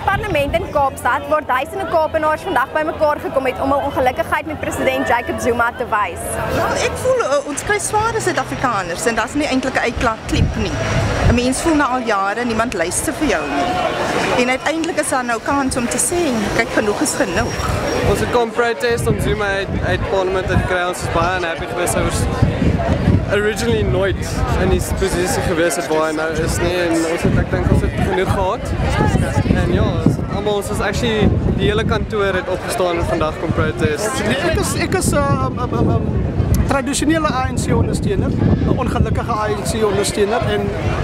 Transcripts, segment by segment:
die parlement in Kaapstad waar duisende Kaapenaars vandag bymekaar gekom het om hul ongelukkigheid met president Jacob Zuma te wys. Wel, ek voel ons kry sware Suid-Afrikaners en daar's nie eintlik 'n uitlaatklep nie. 'n Mens voel na al jare niemand luister vir jou nie. En uiteindelik is daar nou kans om te sê, kyk, genoeg is genoeg. Ons het kom protest om Zuma uit parlement te kry. Ons is baie unhappy geweest. Hy was originally nooit in die posisie geweest het waar hy nou is nie. En ek dink ons het genoeg gehad. En ja, ons is actually, die hele kantoor het opgestaan en vandag kom protest. Ek is tradisionele ANC ondersteuner, 'n ongelukkige ANC ondersteuner en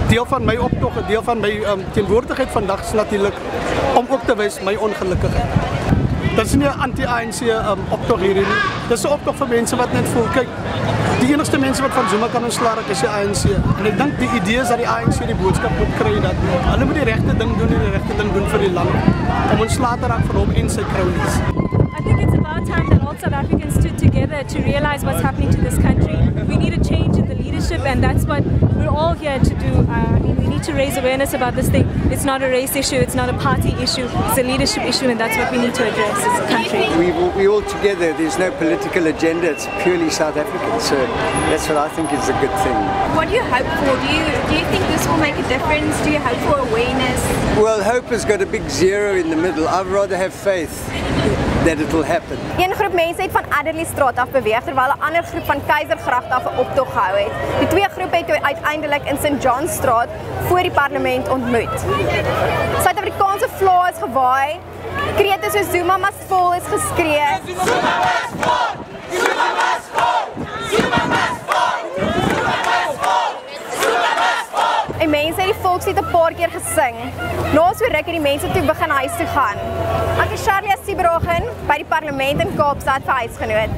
deel van my optog, deel van my teenwoordigheid vandag is natuurlik om ook te wys my ongelukkigheid. Dit is nie 'n anti-ANC optog hierdie nie. Dis 'n optog vir mense wat net voel, kyk, die enigste mense wat van Zuma kan ontslaa raak is die ANC. En ek dink die idee is dat die ANC die boodskap moet kry dat hulle moet die regte ding doen en die regte ding doen vir die land om ontslaa te raak van hom en sy cronies. I think it's about time that all South Africans stood together to realize what's happening to this country. We need a change in the leadership, and that's what we're all here to do. We need to raise awareness about this thing. It's not a race issue, it's not a party issue, it's a leadership issue, and that's what we need to address as a country. We all together, there's no political agenda, it's purely South African, so that's what I think is a good thing. What do you hope for? Do you think this will make a difference? Do you hope for awareness? Well, hope has got a big zero in the middle. I'd rather have faith that it will happen. Een groep mense het van Adderley Straat af beweeg terwyl 'n ander groep van Keisergracht af 'n optog gehou het. Die twee groepe het uiteindelik in St. John Straat voor die parlement ontmoet. Suid-Afrikaanse vlae is gewaai, krete soos Zuma must fall is geskree. Zuma must fall! Zuma must fall! Zuma must fall! Zuma must fall! Zuma must fall! En mense het die volkslied 'n paar keer gesing. Na so ruk het die mense toe begin huis toe gaan. Ek is Charlie Sibragen by die parlement in Kaapstad vir Huisgenoot.